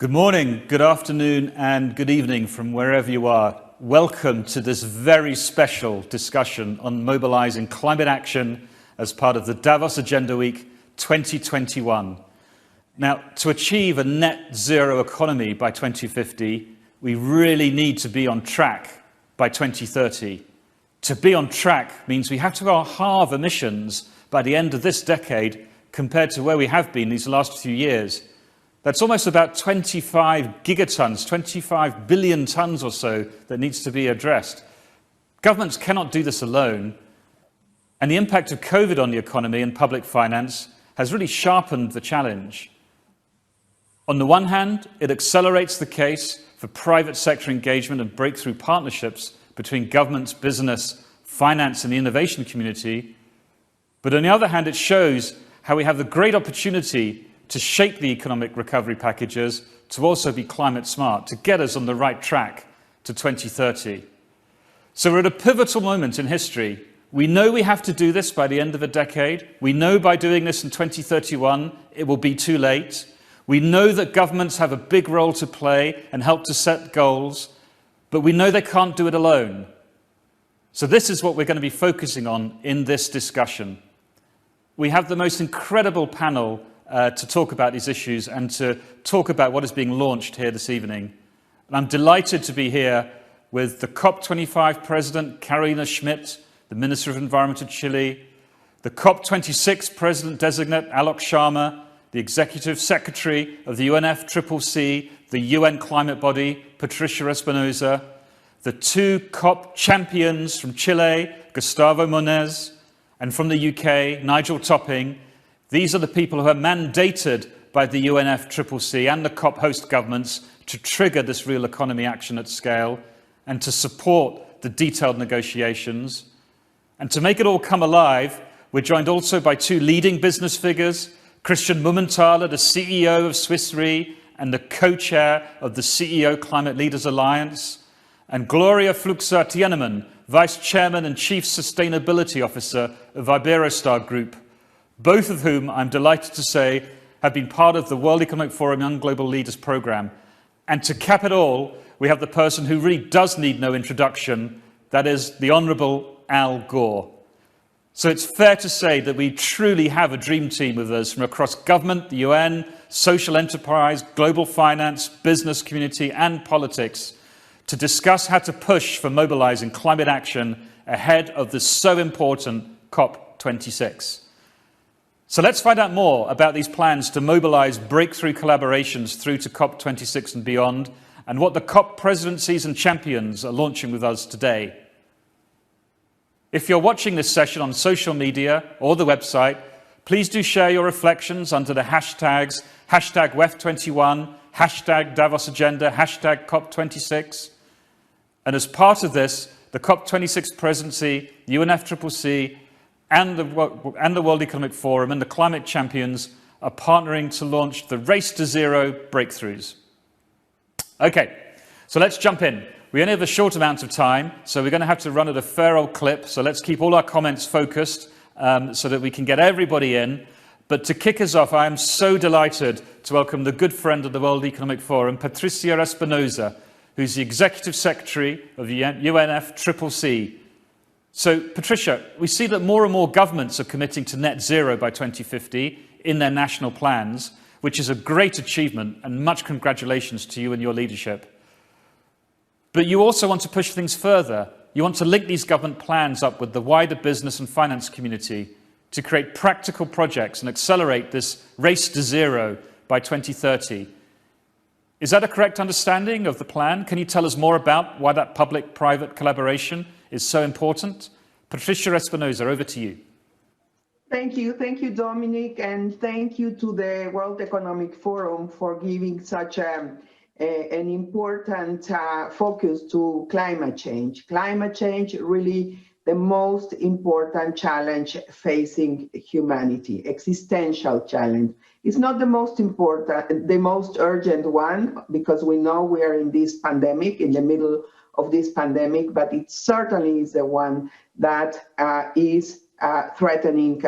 Good morning, good afternoon, and good evening from wherever you are. Welcome to this very special discussion on mobilizing climate action as part of the Davos Agenda Week 2021. Now, to achieve a net zero economy by 2050, we really need to be on track by 2030. To be on track means we have to halve emissions by the end of this decade compared to where we have been these last few years. That's almost about 25 gigatons, 25 billion tons or so that needs to be addressed. Governments cannot do this alone, and the impact of COVID on the economy and public finance has really sharpened the challenge. On the one hand, it accelerates the case for private sector engagement and breakthrough partnerships between governments, business, finance, and the innovation community. But on the other hand, it shows how we have the great opportunity to shape the economic recovery packages to also be climate smart, to get us on the right track to 2030. So we're at a pivotal moment in history. We know we have to do this by the end of the decade. We know by doing this in 2031, it will be too late. We know that governments have a big role to play and help to set goals, but we know they can't do it alone. So this is what we're going to be focusing on in this discussion. We have the most incredible panel to talk about these issues and to talk about what is being launched here this evening. And I'm delighted to be here with the COP25 President, Carolina Schmidt, the Minister of Environment of Chile, the COP26 President Designate, Alok Sharma, the Executive Secretary of the UNFCCC, the UN climate body, Patricia Espinosa, the two COP champions from Chile, Gustavo Monez, and from the UK, Nigel Topping. These are the people who are mandated by the UNFCCC and the COP host governments to trigger this real economy action at scale and to support the detailed negotiations. And to make it all come alive, we're joined also by two leading business figures, Christian Mumenthaler, the CEO of Swiss Re and the co-chair of the CEO Climate Leaders Alliance, and Gloria Fluxar Tienemann, Vice Chairman and Chief Sustainability Officer of Iberostar Group, both of whom, I'm delighted to say, have been part of the World Economic Forum Young Global Leaders program. And to cap it all, we have the person who really does need no introduction, that is the Honourable Al Gore. So it's fair to say that we truly have a dream team with us from across government, the UN, social enterprise, global finance, business community, and politics to discuss how to push for mobilizing climate action ahead of the so important COP26. So let's find out more about these plans to mobilize breakthrough collaborations through to COP26 and beyond, and what the COP presidencies and champions are launching with us today. If you're watching this session on social media or the website, please do share your reflections under the hashtags #WEF21, #DavosAgenda, #COP26. And as part of this, the COP26 presidency, the UNFCCC, and the World Economic Forum and the climate champions are partnering to launch the Race to Zero breakthroughs. Okay, so let's jump in. We only have a short amount of time, so we're going to have to run at a fair old clip, so let's keep all our comments focused so that we can get everybody in. But to kick us off, I am so delighted to welcome the good friend of the World Economic Forum, Patricia Espinosa, who's the Executive Secretary of the UNFCCC. So, Patricia, we see that more and more governments are committing to net zero by 2050 in their national plans, which is a great achievement, and much congratulations to you and your leadership. But you also want to push things further. You want to link these government plans up with the wider business and finance community to create practical projects and accelerate this race to zero by 2030. Is that a correct understanding of the plan? Can you tell us more about why that public-private collaboration is so important? Patricia Espinosa, over to you. Thank you, Dominic, and thank you to the World Economic Forum for giving such an important focus to climate change. Climate change really the most important challenge facing humanity, existential challenge. It's not the most important, the most urgent one, because we know we are in this pandemic, in the middle of this pandemic, but it certainly is the one that is threatening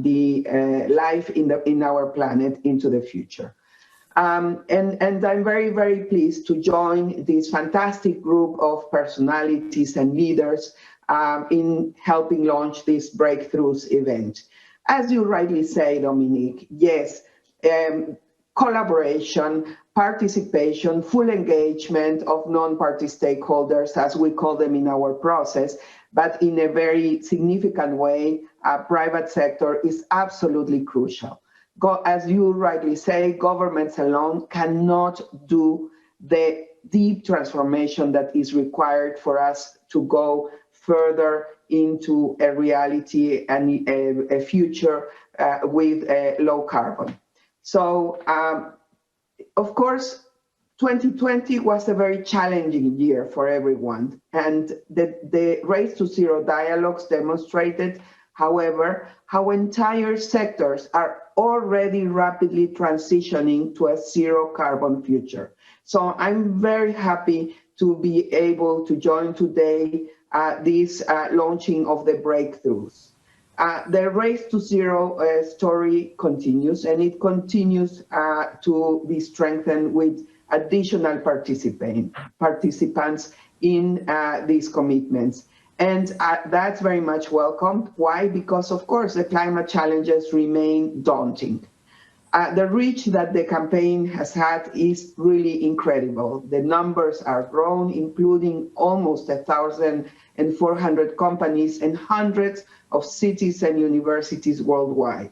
the life in our planet into the future. And I'm very, very pleased to join this fantastic group of personalities and leaders in helping launch this Breakthroughs event. As you rightly say, Dominique, yes, collaboration, participation, full engagement of non-party stakeholders, as we call them in our process, but in a very significant way, private sector is absolutely crucial. As you rightly say, governments alone cannot do the deep transformation that is required for us to go further into a reality and a future with low carbon. So, of course, 2020 was a very challenging year for everyone, and the Race to Zero dialogues demonstrated, however, how entire sectors are already rapidly transitioning to a zero carbon future. So I'm very happy to be able to join today this launching of the breakthroughs. The Race to Zero story continues, and it continues to be strengthened with additional participants in these commitments. And that's very much welcomed. Why? Because, of course, the climate challenges remain daunting. The reach that the campaign has had is really incredible. The numbers are grown, including almost 1,400 companies and hundreds of cities and universities worldwide.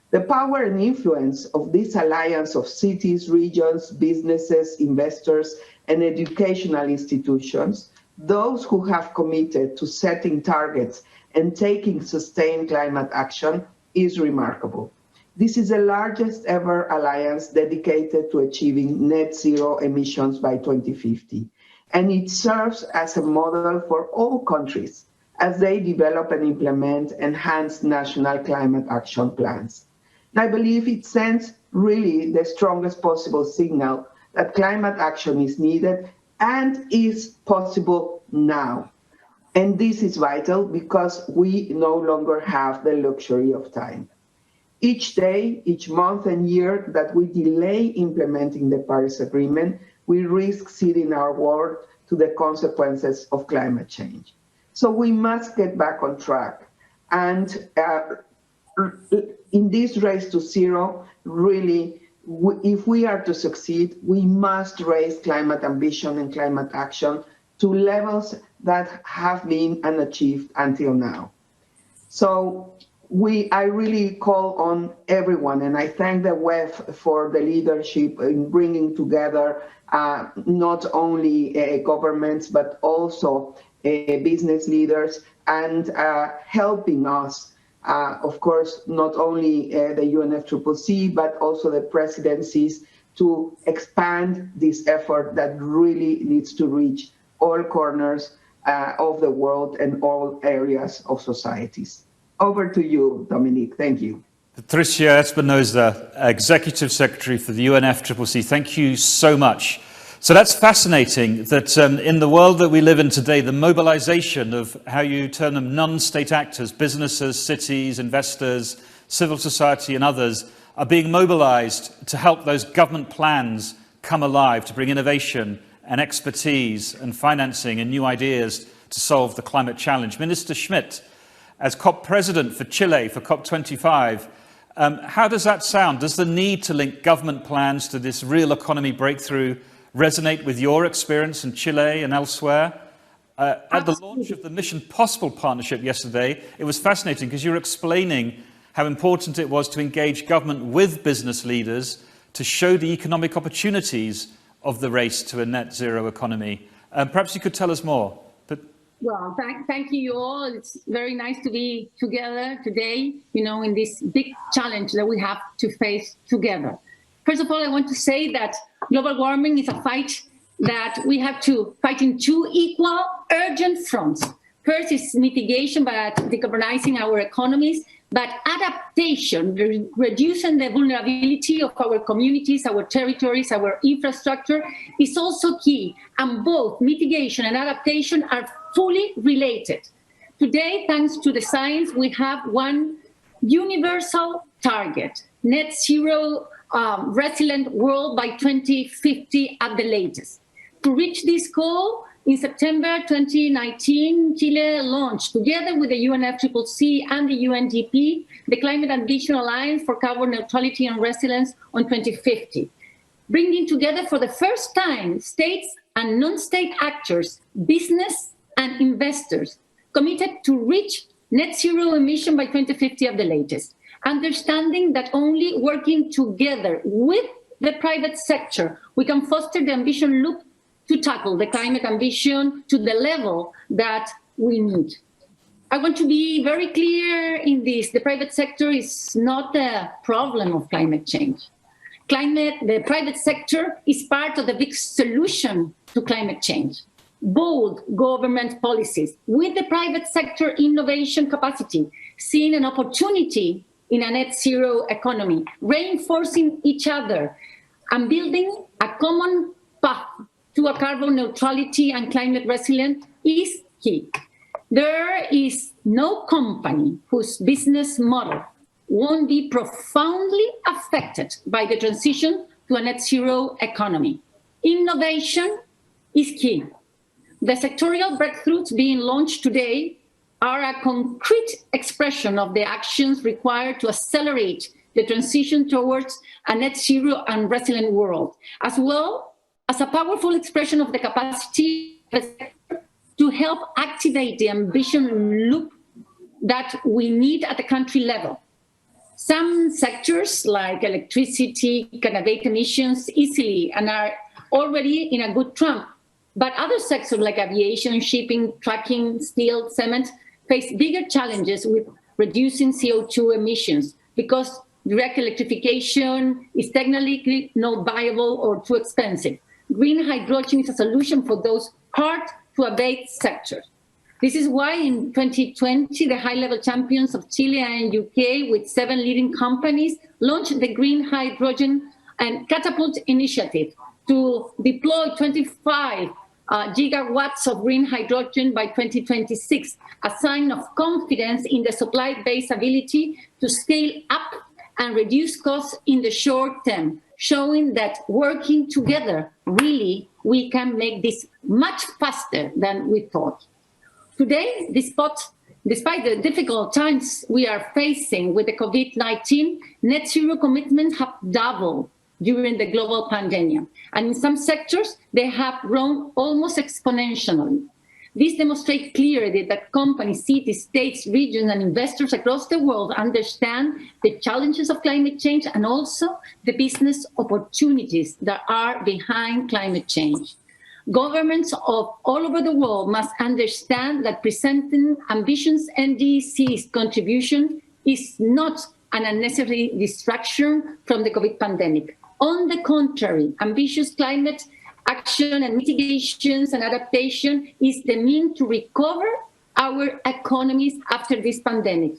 The power and influence of this alliance of cities, regions, businesses, investors, and educational institutions, those who have committed to setting targets and taking sustained climate action, is remarkable. This is the largest ever alliance dedicated to achieving net zero emissions by 2050. And it serves as a model for all countries as they develop and implement enhanced national climate action plans. And I believe it sends really the strongest possible signal that climate action is needed and is possible now. And this is vital because we no longer have the luxury of time. Each day, each month and year that we delay implementing the Paris Agreement, we risk ceding our world to the consequences of climate change. So we must get back on track. And in this race to zero, really, if we are to succeed, we must raise climate ambition and climate action to levels that have been unachieved until now. So I really call on everyone, and I thank the WEF for the leadership in bringing together not only governments, but also business leaders, and helping us, of course, not only the UNFCCC, but also the presidencies, to expand this effort that really needs to reach all corners of the world and all areas of societies. Over to you, Dominique. Thank you. Patricia Espinosa, Executive Secretary for the UNFCCC, thank you so much. So that's fascinating that in the world that we live in today, the mobilization of how you term them non-state actors, businesses, cities, investors, civil society and others are being mobilized to help those government plans come alive, to bring innovation and expertise and financing and new ideas to solve the climate challenge. Minister Schmidt, as COP President for Chile for COP25, how does that sound? Does the need to link government plans to this real economy breakthrough resonate with your experience in Chile and elsewhere? At the launch of the Mission Possible partnership yesterday, it was fascinating because you were explaining how important it was to engage government with business leaders to show the economic opportunities of the race to a net zero economy. Perhaps you could tell us more. Well, thank you all. It's very nice to be together today, in this big challenge that we have to face together. First of all, I want to say that global warming is a fight that we have to fight in two equal, urgent fronts. First is mitigation by decarbonizing our economies, but adaptation, reducing the vulnerability of our communities, our territories, our infrastructure is also key. And both mitigation and adaptation are fully related. Today, thanks to the science, we have one universal target, net zero resilient world by 2050 at the latest. To reach this goal, in September 2019, Chile launched, together with the UNFCCC and the UNDP, the Climate Ambition Alliance for Carbon Neutrality and Resilience on 2050, bringing together for the first time states and non-state actors, business and investors, committed to reach net zero emission by 2050 at the latest, understanding that only working together with the private sector, we can foster the ambition loop to tackle the climate ambition to the level that we need. I want to be very clear in this. The private sector is not the problem of climate change. The private sector is part of the big solution to climate change. Bold government policies with the private sector innovation capacity, seeing an opportunity in a net zero economy, reinforcing each other and building a common path to a carbon neutrality and climate resilient is key. There is no company whose business model won't be profoundly affected by the transition to a net zero economy. Innovation is key. The sectorial breakthroughs being launched today are a concrete expression of the actions required to accelerate the transition towards a net zero and resilient world, as well as a powerful expression of the capacity to help activate the ambition loop that we need at the country level. Some sectors, like electricity, can abate emissions easily and are already in a good trump. But other sectors, like aviation, shipping, trucking, steel, cement, face bigger challenges with reducing CO2 emissions because direct electrification is technically not viable or too expensive. Green hydrogen is a solution for those hard-to-abate sectors. This is why in 2020, the high-level champions of Chile and UK, with 7 leading companies, launched the Green Hydrogen and Catapult Initiative to deploy 25 gigawatts of green hydrogen by 2026, a sign of confidence in the supply-based ability to scale up and reduce costs in the short term, showing that working together, really, we can make this much faster than we thought. Today, despite the difficult times we are facing with the COVID-19, net zero commitments have doubled during the global pandemic. And in some sectors, they have grown almost exponentially. This demonstrates clearly that companies, cities, states, regions, and investors across the world understand the challenges of climate change and also the business opportunities that are behind climate change. Governments of all over the world must understand that presenting ambitious NDC's contribution is not an unnecessary distraction from the COVID pandemic. On the contrary, ambitious climate action and mitigations and adaptation is the means to recover our economies after this pandemic.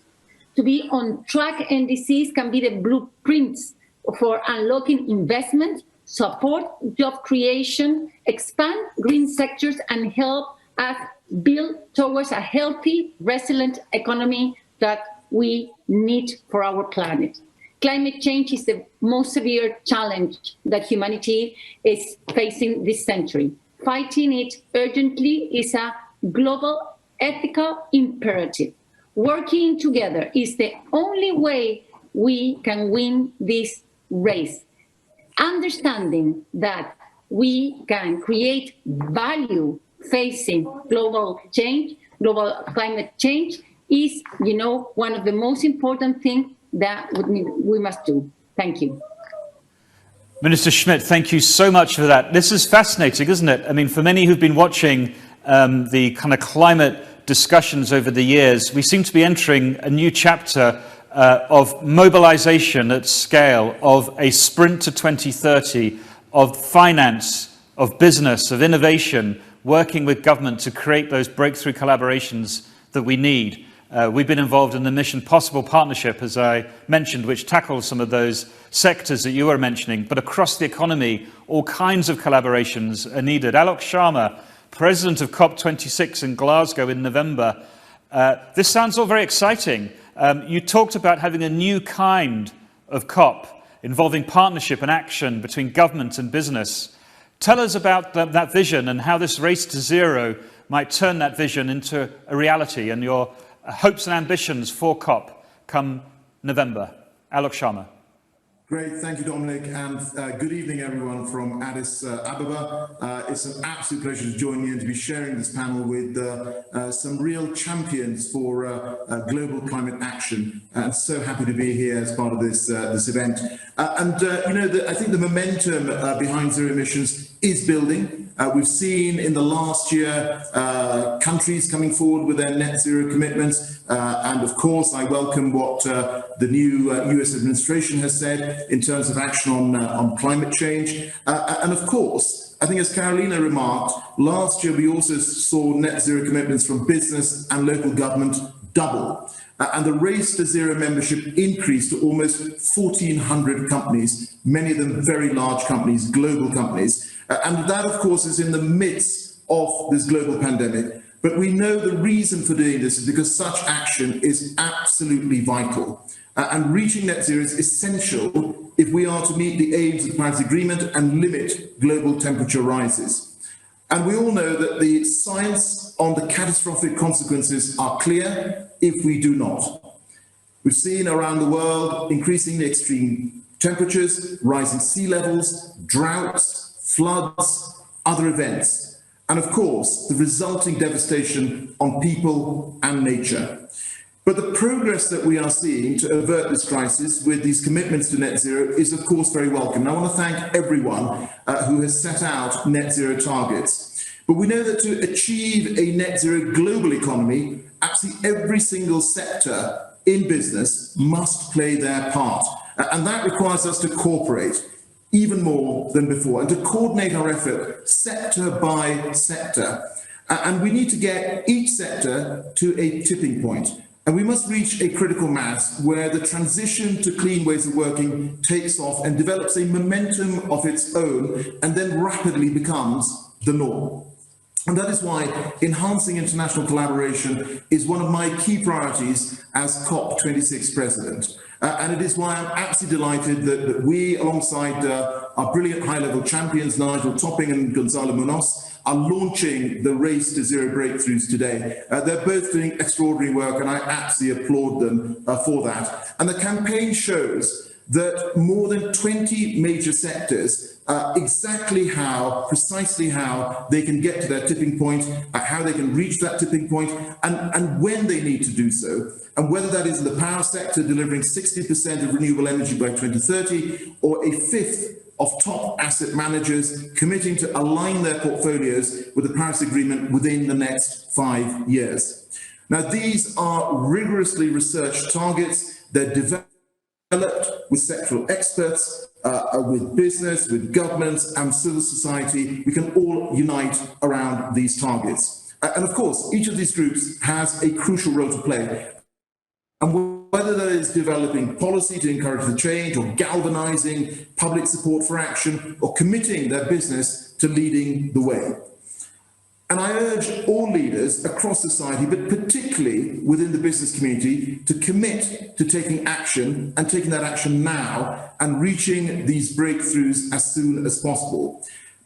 To be on track, NDCs can be the blueprints for unlocking investment, support job creation, expand green sectors, and help us build towards a healthy, resilient economy that we need for our planet. Climate change is the most severe challenge that humanity is facing this century. Fighting it urgently is a global ethical imperative. Working together is the only way we can win this race. Understanding that we can create value facing global climate change is, one of the most important things that we must do. Thank you. Minister Schmidt, thank you so much for that. This is fascinating, isn't it? I mean, for many who've been watching the kind of climate discussions over the years, we seem to be entering a new chapter of mobilization at scale, of a sprint to 2030, of finance, of business, of innovation, working with government to create those breakthrough collaborations that we need. We've been involved in the Mission Possible partnership, as I mentioned, which tackles some of those sectors that you were mentioning. But across the economy, all kinds of collaborations are needed. Alok Sharma, president of COP26 in Glasgow in November. This sounds all very exciting. You talked about having a new kind of COP, involving partnership and action between government and business. Tell us about that vision and how this race to zero might turn that vision into a reality and your hopes and ambitions for COP come November. Alok Sharma. Great, thank you, Dominic, and good evening, everyone from Addis Ababa. It's an absolute pleasure to join you and to be sharing this panel with some real champions for global climate action. And so happy to be here as part of this event. I think the momentum behind zero emissions is building. We've seen in the last year countries coming forward with their net zero commitments. And of course, I welcome what the new US administration has said in terms of action on climate change. And of course, I think as Carolina remarked, last year we also saw net zero commitments from business and local government double. And the race to zero membership increased to almost 1,400 companies, many of them very large companies, global companies. And that, of course, is in the midst of this global pandemic. But we know the reason for doing this is because such action is absolutely vital. And reaching net zero is essential if we are to meet the aims of the Paris Agreement and limit global temperature rises. And we all know that the science on the catastrophic consequences are clear if we do not. We've seen around the world increasingly extreme temperatures, rising sea levels, droughts, floods, other events, and of course, the resulting devastation on people and nature. But the progress that we are seeing to avert this crisis with these commitments to net zero is, of course, very welcome. And I want to thank everyone who has set out net zero targets. But we know that to achieve a net zero global economy, absolutely every single sector in business must play their part. And that requires us to cooperate even more than before and to coordinate our effort sector by sector. And we need to get each sector to a tipping point. And we must reach a critical mass where the transition to clean ways of working takes off and develops a momentum of its own and then rapidly becomes the norm. And that is why enhancing international collaboration is one of my key priorities as COP26 President. And it is why I'm absolutely delighted that we, alongside our brilliant high-level champions, Nigel Topping and Gonzalo Munoz, are launching the race to zero breakthroughs today. They're both doing extraordinary work, and I absolutely applaud them for that. And the campaign shows that more than 20 major sectors, precisely how they can get to their tipping point, how they can reach that tipping point, and when they need to do so. And whether that is in the power sector delivering 60% of renewable energy by 2030, or a fifth of top asset managers committing to align their portfolios with the Paris Agreement within the next 5 years. Now, these are rigorously researched targets. They're developed with sectoral experts, with business, with governments and civil society. We can all unite around these targets. And of course, each of these groups has a crucial role to play. And whether that is developing policy to encourage the change, or galvanizing public support for action, or committing their business to leading the way. And I urge all leaders across society, but particularly within the business community, to commit to taking action and taking that action now and reaching these breakthroughs as soon as possible.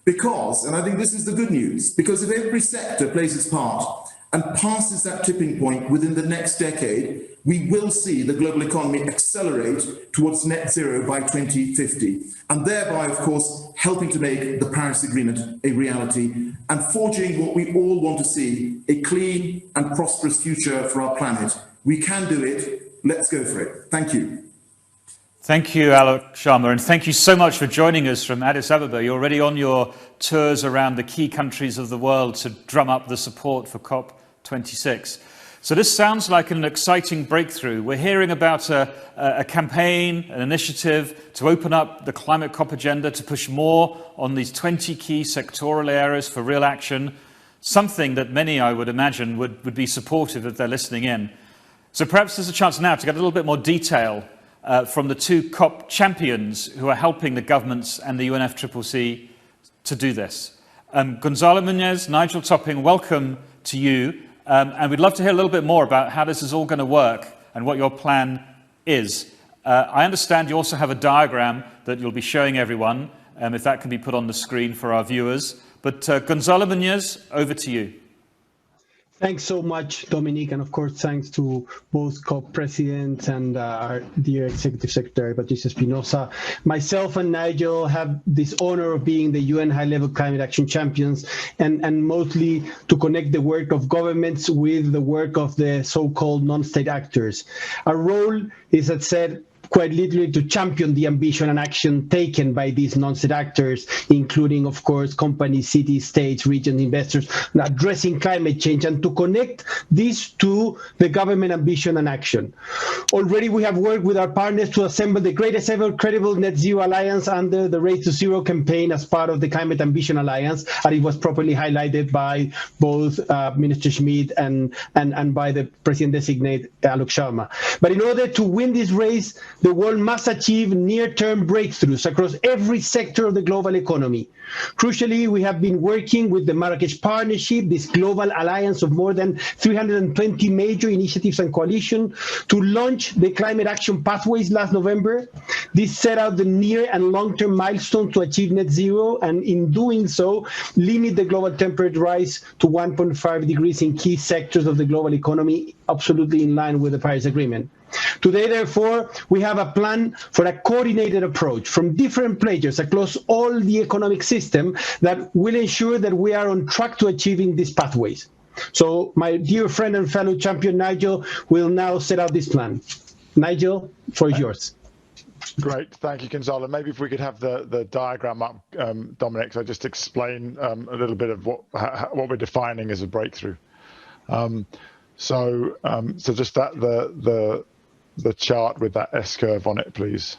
Because, and I think this is the good news, because if every sector plays its part and passes that tipping point within the next decade, we will see the global economy accelerate towards net zero by 2050, and thereby, of course, helping to make the Paris Agreement a reality and forging what we all want to see, a clean and prosperous future for our planet. We can do it. Let's go for it. Thank you. Thank you, Alok Sharma, and thank you so much for joining us from Addis Ababa. You're already on your tours around the key countries of the world to drum up the support for COP26. So this sounds like an exciting breakthrough. We're hearing about a campaign, an initiative to open up the climate COP agenda, to push more on these 20 key sectoral areas for real action, something that many, I would imagine, would be supportive if they're listening in. So perhaps there's a chance now to get a little bit more detail from the two COP champions who are helping the governments and the UNFCCC to do this. Gonzalo Munoz, Nigel Topping, welcome to you. And we'd love to hear a little bit more about how this is all going to work and what your plan is. I understand you also have a diagram that you'll be showing everyone, if that can be put on the screen for our viewers. But Gonzalo Muñoz, over to you. Thanks so much, Dominic, and of course, thanks to both COP presidents and our dear Executive Secretary, Patricia Espinosa. Myself and Nigel have this honor of being the UN High-Level Climate Action Champions, and mostly to connect the work of governments with the work of the so-called non-state actors. Our role is, as said, quite literally to champion the ambition and action taken by these non-state actors, including, of course, companies, cities, states, regions, investors, addressing climate change, and to connect this to the government ambition and action. Already we have worked with our partners to assemble the greatest ever credible net zero alliance under the Race to Zero campaign as part of the Climate Ambition Alliance, and it was properly highlighted by both Minister Schmidt and by the President Designate Alok Sharma. But in order to win this race, the world must achieve near-term breakthroughs across every sector of the global economy. Crucially, we have been working with the Marrakesh Partnership, this global alliance of more than 320 major initiatives and coalitions, to launch the Climate Action Pathways last November. This set out the near and long-term milestones to achieve net zero, and in doing so, limit the global temperature rise to 1.5 degrees in key sectors of the global economy, absolutely in line with the Paris Agreement. Today, therefore, we have a plan for a coordinated approach from different players across all the economic system that will ensure that we are on track to achieving these pathways. So my dear friend and fellow champion Nigel will now set out this plan. Nigel, floor is yours. Great, thank you, Gonzalo. Maybe if we could have the diagram up, Dominic, so just explain a little bit of what we're defining as a breakthrough. So just the chart with that S-curve on it, please.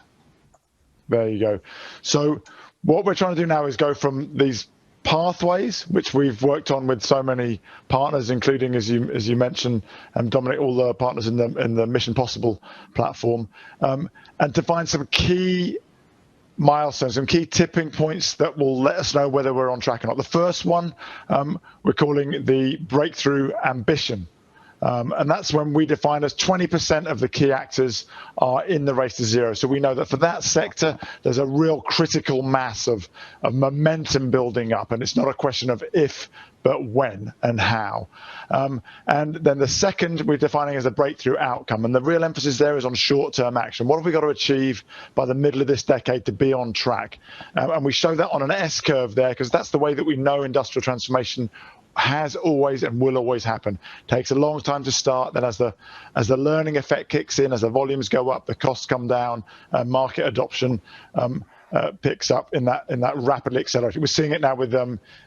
There you go. So what we're trying to do now is go from these pathways, which we've worked on with so many partners, including, as you mentioned, Dominic, all the partners in the Mission Possible platform, and to find some key milestones, some key tipping points that will let us know whether we're on track or not. The first one we're calling the breakthrough ambition. And that's when we define as 20% of the key actors are in the race to zero. So we know that for that sector, there's a real critical mass of momentum building up. And it's not a question of if, but when and how. And then the second we're defining as a breakthrough outcome. And the real emphasis there is on short-term action. What have we got to achieve by the middle of this decade to be on track? And we show that on an S-curve there, because that's the way that we know industrial transformation has always and will always happen. Takes a long time to start. Then as the learning effect kicks in, as the volumes go up, the costs come down, market adoption picks up in that rapidly accelerating. We're seeing it now with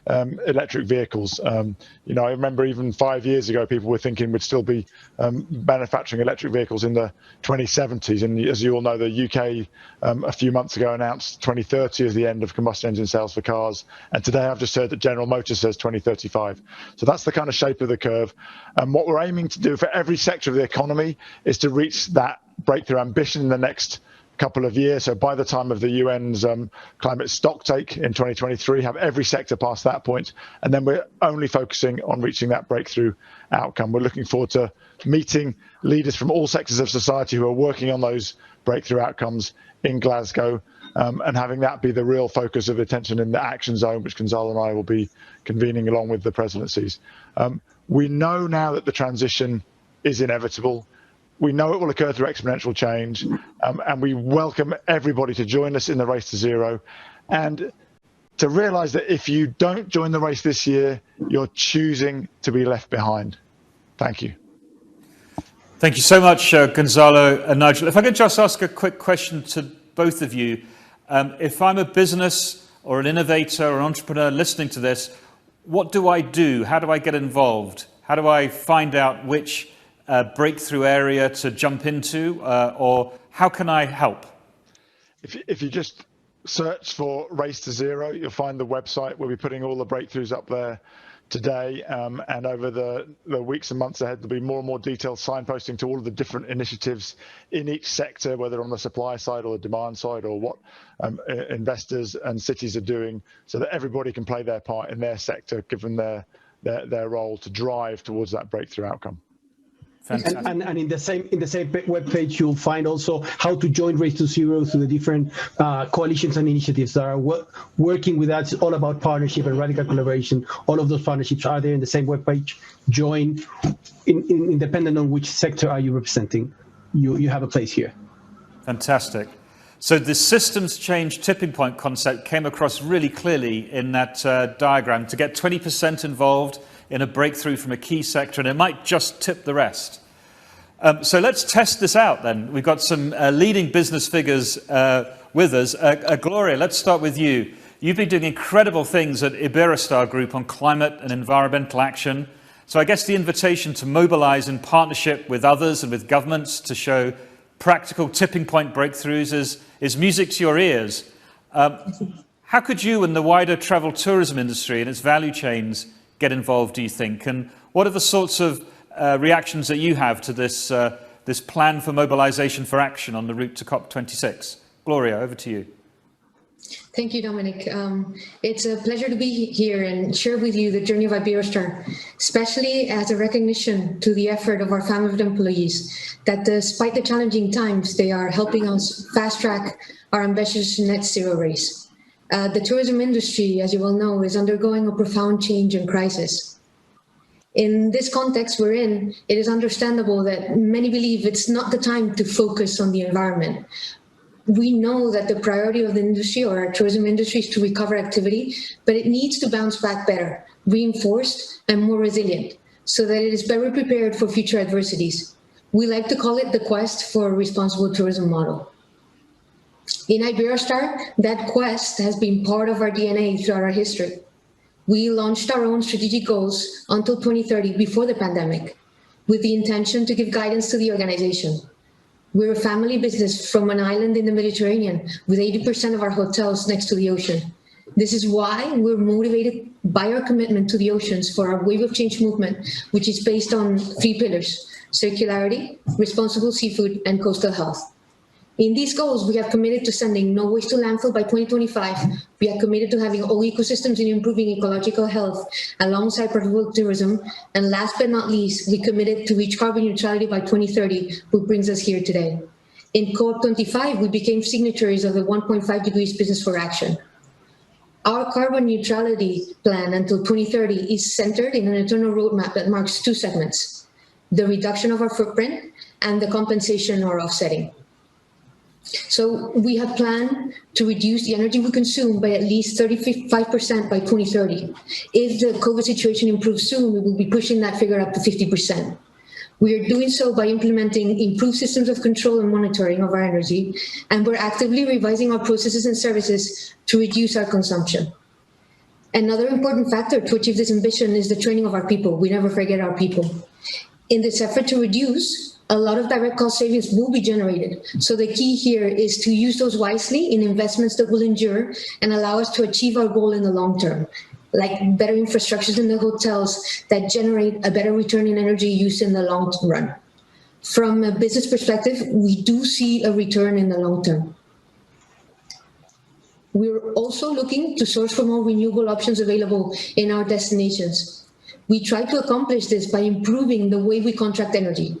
electric vehicles. You know, I remember even 5 years ago, people were thinking we'd still be manufacturing electric vehicles in the 2070s. And as you all know, the UK a few months ago announced 2030 as the end of combustion engine sales for cars. And today I've just heard that General Motors says 2035. So that's the kind of shape of the curve. And what we're aiming to do for every sector of the economy is to reach that breakthrough ambition in the next couple of years. So by the time of the UN's climate stocktake in 2023, have every sector past that point. And then we're only focusing on reaching that breakthrough outcome. We're looking forward to meeting leaders from all sectors of society who are working on those breakthrough outcomes in Glasgow, and having that be the real focus of attention in the action zone, which Gonzalo and I will be convening along with the presidencies. We know now that the transition is inevitable. We know it will occur through exponential change, and we welcome everybody to join us in the race to zero, and to realize that if you don't join the race this year, you're choosing to be left behind. Thank you. Thank you so much, Gonzalo and Nigel. If I could just ask a quick question to both of you. If I'm a business or an innovator or an entrepreneur listening to this, what do I do? How do I get involved? How do I find out which breakthrough area to jump into, or how can I help? If you just search for Race to Zero, you'll find the website. We'll be putting all the breakthroughs up there today, and over the weeks and months ahead, there'll be more and more detailed signposting to all of the different initiatives in each sector, whether on the supply side or the demand side, or what investors and cities are doing, so that everybody can play their part in their sector, given their role to drive towards that breakthrough outcome. Fantastic. And in the same webpage, you'll find also how to join Race to Zero through the different coalitions and initiatives that are working with us. It's all about partnership and radical collaboration. All of those partnerships are there in the same webpage. Join, independent on which sector are you representing. You have a place here. Fantastic. So the systems change tipping point concept came across really clearly in that diagram, to get 20% involved in a breakthrough from a key sector, and it might just tip the rest. So let's test this out then. We've got some leading business figures with us. Gloria, let's start with you. You've been doing incredible things at Iberostar Group on climate and environmental action. So I guess the invitation to mobilize in partnership with others and with governments to show practical tipping point breakthroughs is music to your ears. How could you and the wider travel tourism industry and its value chains get involved, do you think? And what are the sorts of reactions that you have to this, this plan for mobilization for action on the route to COP26? Gloria, over to you. Thank you, Dominic. It's a pleasure to be here and share with you the journey of Iberostar, especially as a recognition to the effort of our family of employees, that despite the challenging times, they are helping us fast track our ambitious net zero race. The tourism industry, as you well know, is undergoing a profound change and crisis. In this context we're in, it is understandable that many believe it's not the time to focus on the environment. We know that the priority of the industry, or our tourism industry, is to recover activity, but it needs to bounce back better, reinforced and more resilient, so that it is better prepared for future adversities. We like to call it the quest for a responsible tourism model. In Iberostar, that quest has been part of our DNA throughout our history. We launched our own strategic goals until 2030 before the pandemic, with the intention to give guidance to the organization. We're a family business from an island in the Mediterranean with 80% of our hotels next to the ocean. This is why we're motivated by our commitment to the oceans for our Wave of Change movement, which is based on 3 pillars: circularity, responsible seafood, and coastal health. In these goals, we have committed to sending no waste to landfill by 2025. We are committed to having all ecosystems and improving ecological health alongside profitable tourism. And last but not least, we committed to reach carbon neutrality by 2030, which brings us here today. In COP25, we became signatories of the 1.5 degrees Business for Action. Our carbon neutrality plan until 2030 is centered in an internal roadmap that marks 2 segments: the reduction of our footprint and the compensation or offsetting. So we have planned to reduce the energy we consume by at least 35% by 2030. If the COVID situation improves soon, we will be pushing that figure up to 50%. We are doing so by implementing improved systems of control and monitoring of our energy, and we're actively revising our processes and services to reduce our consumption. Another important factor to achieve this ambition is the training of our people. We never forget our people. In this effort to reduce, a lot of direct cost savings will be generated. So the key here is to use those wisely in investments that will endure and allow us to achieve our goal in the long term, like better infrastructures in the hotels that generate a better return in energy use in the long run. From a business perspective, we do see a return in the long term. We're also looking to source for more renewable options available in our destinations. We try to accomplish this by improving the way we contract energy,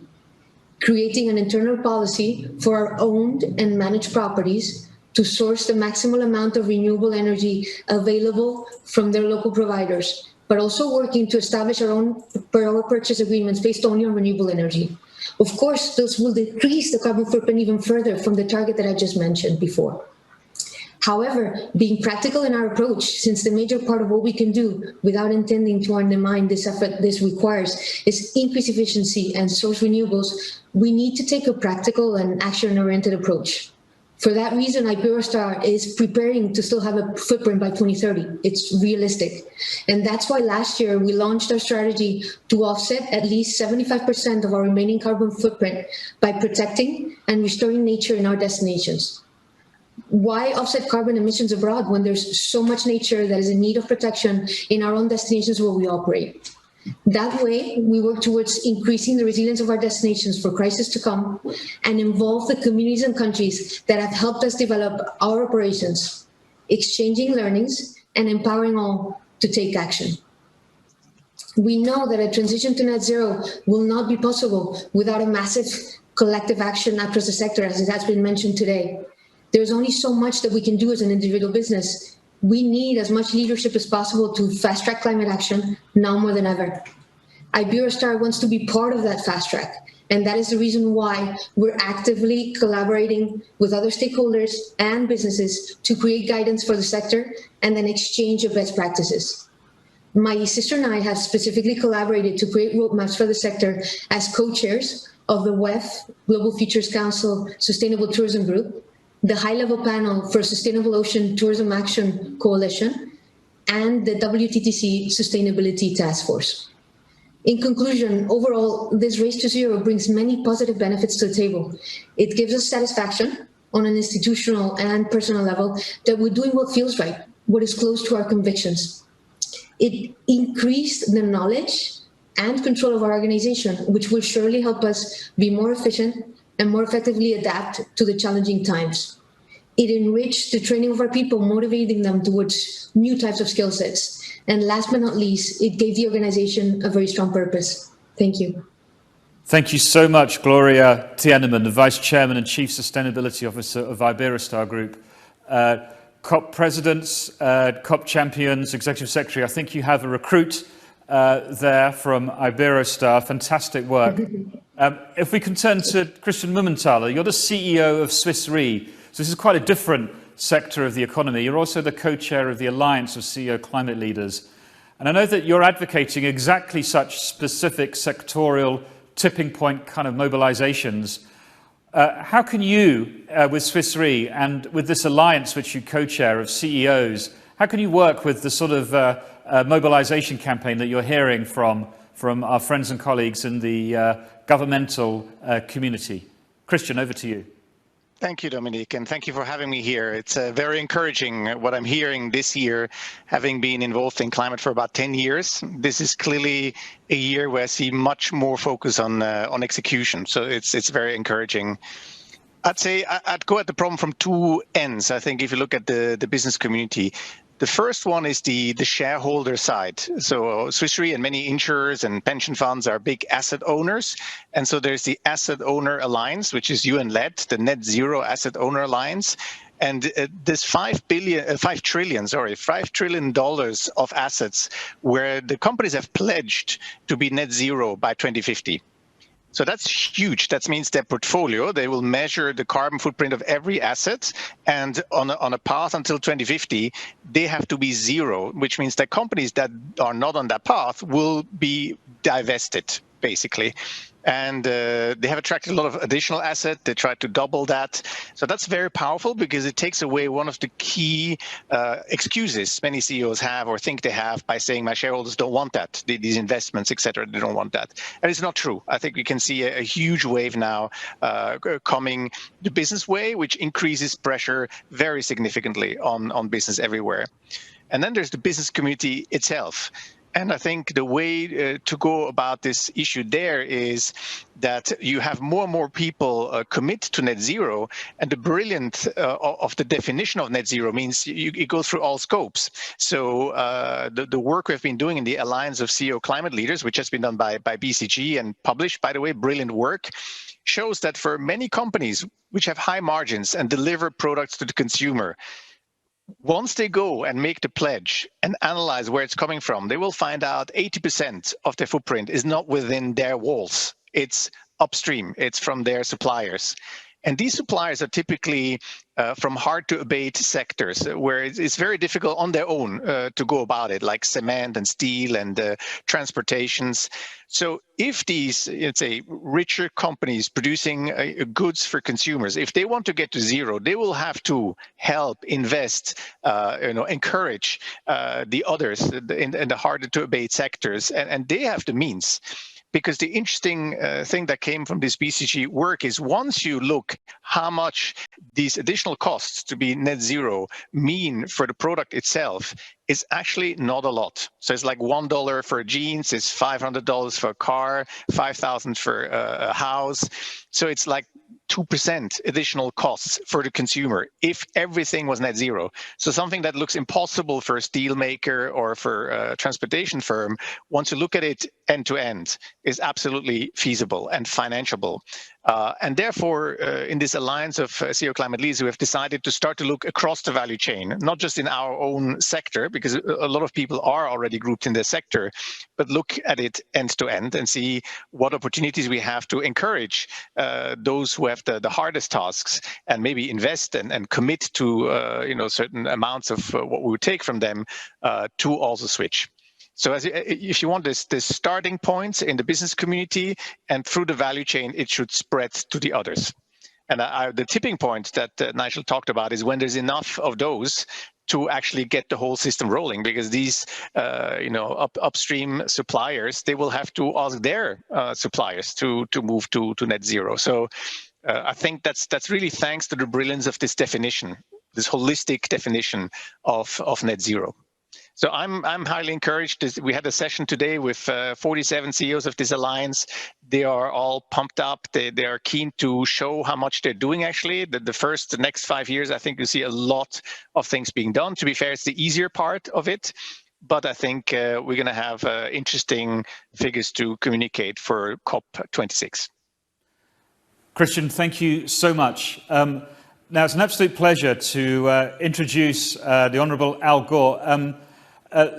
creating an internal policy for our owned and managed properties to source the maximal amount of renewable energy available from their local providers, but also working to establish our own power purchase agreements based only on renewable energy. Of course, those will decrease the carbon footprint even further from the target that I just mentioned before. However, being practical in our approach, since the major part of what we can do without intending to undermine this effort this requires is increase efficiency and source renewables, we need to take a practical and action-oriented approach. For that reason, Iberostar is preparing to still have a footprint by 2030. It's realistic. And that's why last year we launched our strategy to offset at least 75% of our remaining carbon footprint by protecting and restoring nature in our destinations. Why offset carbon emissions abroad when there's so much nature that is in need of protection in our own destinations where we operate? That way, we work towards increasing the resilience of our destinations for crisis to come and involve the communities and countries that have helped us develop our operations, exchanging learnings and empowering all to take action. We know that a transition to net zero will not be possible without a massive collective action across the sector, as it has been mentioned today. There's only so much that we can do as an individual business. We need as much leadership as possible to fast-track climate action now more than ever. Iberostar wants to be part of that fast track, and that is the reason why we're actively collaborating with other stakeholders and businesses to create guidance for the sector and an exchange of best practices. My sister and I have specifically collaborated to create roadmaps for the sector as co-chairs of the WEF, Global Futures Council Sustainable Tourism Group, the high-level panel for Sustainable Ocean Tourism Action Coalition, and the WTTC Sustainability Task Force. In conclusion, overall, this race to zero brings many positive benefits to the table. It gives us satisfaction on an institutional and personal level that we're doing what feels right, what is close to our convictions. It increased the knowledge and control of our organization, which will surely help us be more efficient and more effectively adapt to the challenging times. It enriched the training of our people, motivating them towards new types of skill sets. And last but not least, it gave the organization a very strong purpose. Thank you. Thank you so much, Gloria Tienemann, the Vice Chairman and Chief Sustainability Officer of Iberostar Group. COP presidents, COP champions, Executive Secretary, I think you have a recruit there from Iberostar. Fantastic work. If we can turn to Christian Mumenthaler, you're the CEO of Swiss Re. So this is quite a different sector of the economy. You're also the co-chair of the Alliance of CEO Climate Leaders. And I know that you're advocating exactly such specific sectorial tipping point kind of mobilizations. How can you, with Swiss Re and with this alliance which you co-chair of CEOs, how can you work with the sort of mobilization campaign that you're hearing from our friends and colleagues in the governmental community? Christian, over to you. Thank you, Dominique, and thank you for having me here. It's very encouraging what I'm hearing this year, having been involved in climate for about 10 years. This is clearly a year where I see much more focus on execution, so it's very encouraging. I'd say I'd go at the problem from two ends. I think if you look at the business community, the first one is the shareholder side. So Swiss Re and many insurers and pension funds are big asset owners. And so there's the Asset Owner Alliance, which is UN-led, the Net Zero Asset Owner Alliance. And this $5 trillion of assets where the companies have pledged to be net zero by 2050. So that's huge. That means their portfolio, they will measure the carbon footprint of every asset, and on a path until 2050, they have to be zero, which means that companies that are not on that path will be divested, basically. And they have attracted a lot of additional assets. They tried to double that. So that's very powerful because it takes away one of the key excuses many CEOs have or think they have by saying my shareholders don't want that, these investments, etc. They don't want that. And it's not true. I think we can see a huge wave now coming the business way, which increases pressure very significantly on business everywhere. And then there's the business community itself. And I think the way to go about this issue there is that you have more and more people commit to net zero. And the brilliant of the definition of net zero means you go through all scopes. So the work we've been doing in the Alliance of CEO Climate Leaders, which has been done by BCG and published, by the way, brilliant work, shows that for many companies which have high margins and deliver products to the consumer, once they go and make the pledge and analyze where it's coming from, they will find out 80% of their footprint is not within their walls. It's upstream. It's from their suppliers. And these suppliers are typically from hard to abate sectors where it's very difficult on their own to go about it, like cement and steel and transportations. So if these, let's say, richer companies producing goods for consumers, if they want to get to zero, they will have to help, invest, encourage the others in the harder to abate sectors, and they have the means. Because the interesting thing that came from this BCG work is once you look how much these additional costs to be net zero mean for the product itself, is actually not a lot. So it's like $1 for jeans, it's $500 for a car, $5,000 for a house. So it's like 2% additional costs for the consumer if everything was net zero. So something that looks impossible for a steel maker or for a transportation firm, once you look at it end to end, is absolutely feasible and financiable. And therefore, in this alliance of CEO climate leaders, we have decided to start to look across the value chain, not just in our own sector, because a lot of people are already grouped in their sector, but look at it end to end and see what opportunities we have to encourage those who have the hardest tasks, and maybe invest and commit to certain amounts of what we would take from them to also switch. So if you want this starting points in the business community and through the value chain, it should spread to the others. And the tipping point that Nigel talked about is when there's enough of those to actually get the whole system rolling, because these upstream suppliers, they will have to ask their suppliers to move to net zero. So I think that's really thanks to the brilliance of this definition, this holistic definition of net zero. So I'm highly encouraged. We had a session today with 47 CEOs of this alliance. They are all pumped up. They are keen to show how much they're doing, actually. The next 5 years, I think you'll see a lot of things being done. To be fair, it's the easier part of it. But I think we're going to have interesting figures to communicate for COP26. Christian, thank you so much. Now, it's an absolute pleasure to introduce the Honourable Al Gore.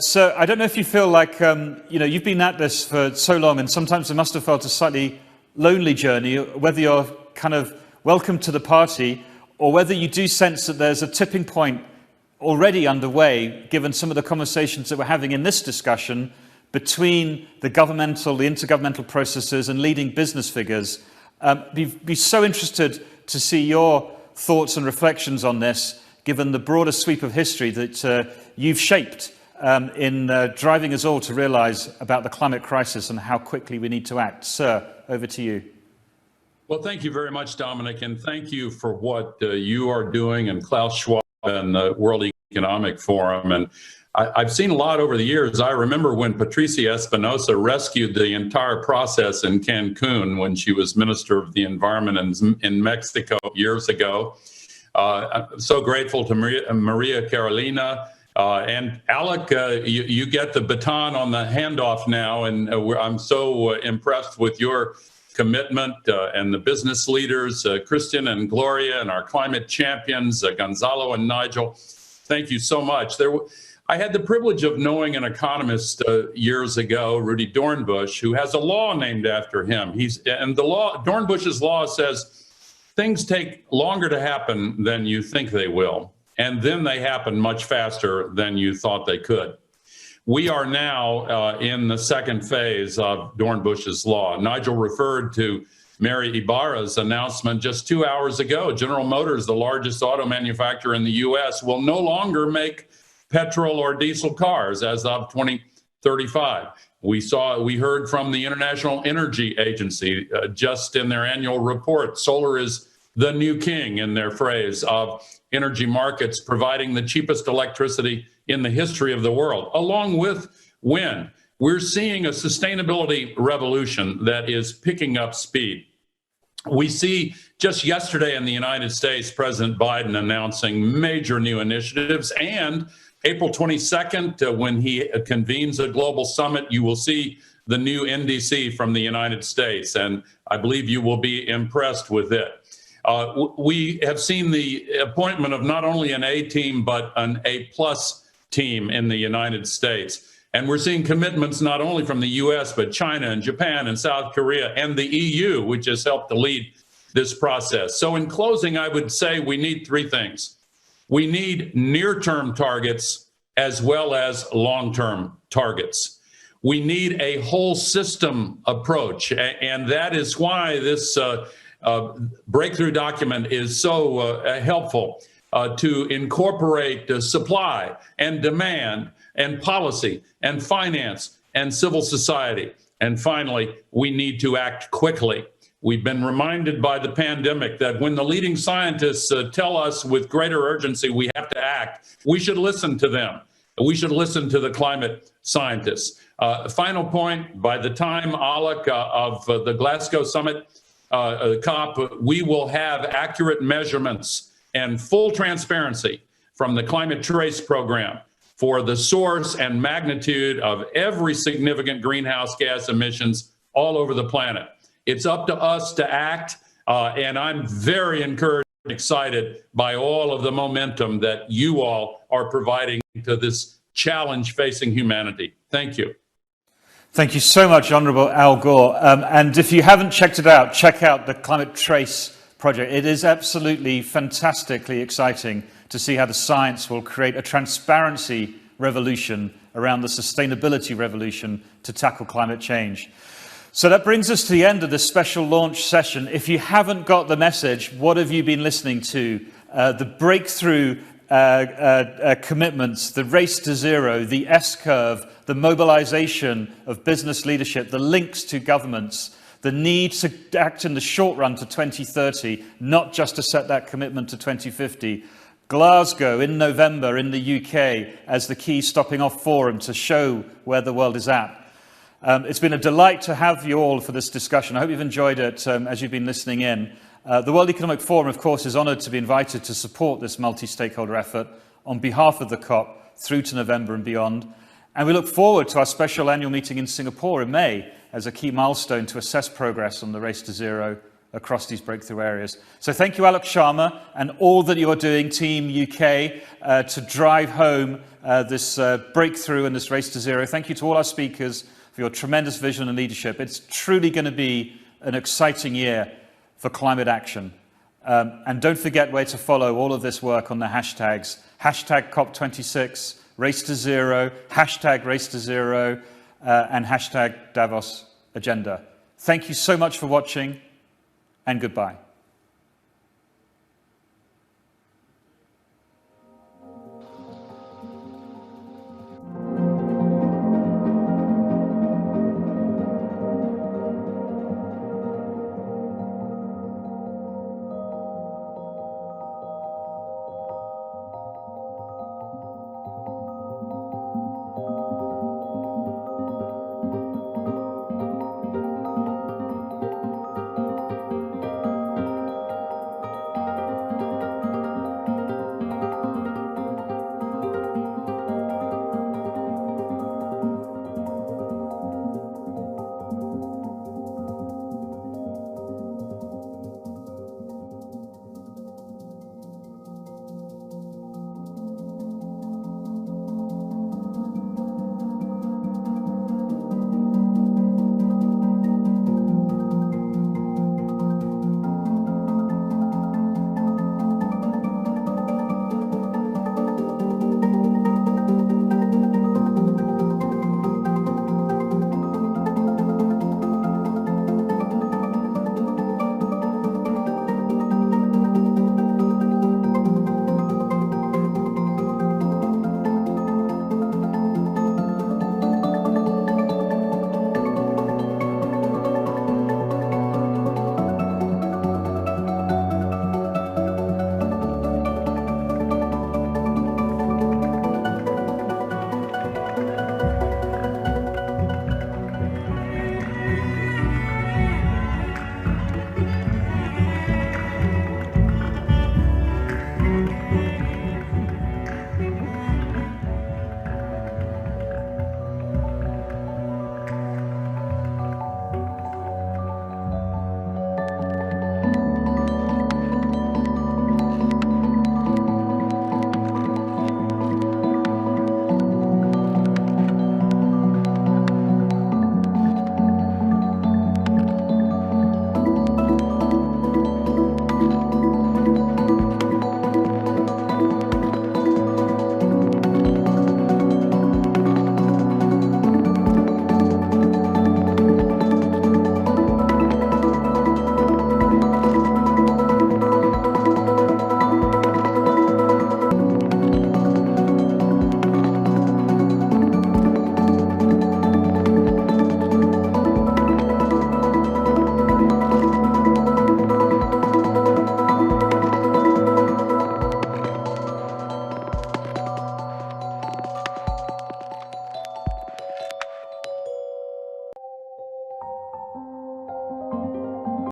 So I don't know if you feel like, you've been at this for so long, and sometimes it must have felt a slightly lonely journey, whether you're kind of welcome to the party or whether you do sense that there's a tipping point already underway, given some of the conversations that we're having in this discussion between the intergovernmental processes and leading business figures. Be so interested to see your thoughts and reflections on this, given the broader sweep of history that you've shaped in driving us all to realize about the climate crisis and how quickly we need to act. Sir, over to you. Well, thank you very much, Dominic, and thank you for what you are doing, and Klaus Schwab and the World Economic Forum. And I've seen a lot over the years. I remember when Patricia Espinosa rescued the entire process in Cancun when she was Minister of the Environment in Mexico years ago. I'm so grateful to Maria Carolina. And Alec, you get the baton on the handoff now, and I'm so impressed with your commitment and the business leaders, Christian and Gloria, and our climate champions, Gonzalo and Nigel. Thank you so much. I had the privilege of knowing an economist years ago, Rudy Dornbush, who has a law named after him. Dornbush's law says things take longer to happen than you think they will, and then they happen much faster than you thought they could. We are now in the second phase of Dornbush's law. Nigel referred to Mary Ibarra's announcement just 2 hours ago. General Motors, the largest auto manufacturer in the U.S., will no longer make petrol or diesel cars as of 2035. We heard from the International Energy Agency just in their annual report, solar is the new king, in their phrase, of energy markets, providing the cheapest electricity in the history of the world, along with wind. We're seeing a sustainability revolution that is picking up speed. We see just yesterday in the United States, President Biden announcing major new initiatives, and April 22nd, when he convenes a global summit, you will see the new NDC from the United States, and I believe you will be impressed with it. We have seen the appointment of not only an A team, but an A+ team in the United States. And we're seeing commitments not only from the US, but China and Japan and South Korea and the EU, which has helped to lead this process. So in closing, I would say we need three things. We need near-term targets as well as long-term targets. We need a whole system approach, and that is why this breakthrough document is so helpful to incorporate supply and demand and policy and finance and civil society. And finally, we need to act quickly. We've been reminded by the pandemic that when the leading scientists tell us with greater urgency we have to act, we should listen to them. We should listen to the climate scientists. Final point, by the time, Alec, of the Glasgow summit, COP, we will have accurate measurements and full transparency from the Climate Trace program for the source and magnitude of every significant greenhouse gas emissions all over the planet. It's up to us to act, and I'm very encouraged and excited by all of the momentum that you all are providing to this challenge facing humanity. Thank you. Thank you so much, Honourable Al Gore. And if you haven't checked it out, check out the Climate Trace project. It is absolutely fantastically exciting to see how the science will create a transparency revolution around the sustainability revolution to tackle climate change. So that brings us to the end of this special launch session. If you haven't got the message, what have you been listening to? The breakthrough commitments, the race to zero, the S-curve, the mobilization of business leadership, the links to governments, the need to act in the short run to 2030, not just to set that commitment to 2050. Glasgow in November in the UK as the key stopping off forum to show where the world is at. It's been a delight to have you all for this discussion. I hope you've enjoyed it as you've been listening in. The World Economic Forum, of course, is honoured to be invited to support this multi-stakeholder effort on behalf of the COP through to November and beyond. And we look forward to our special annual meeting in Singapore in May as a key milestone to assess progress on the race to zero across these breakthrough areas. So thank you, Alok Sharma, and all that you're doing, Team UK, to drive home this breakthrough and this race to zero. Thank you to all our speakers for your tremendous vision and leadership. It's truly going to be an exciting year for climate action. And don't forget where to follow all of this work on the hashtags. Hashtag COP26, race to zero, hashtag race to zero, and hashtag Davos agenda. Thank you so much for watching, and goodbye.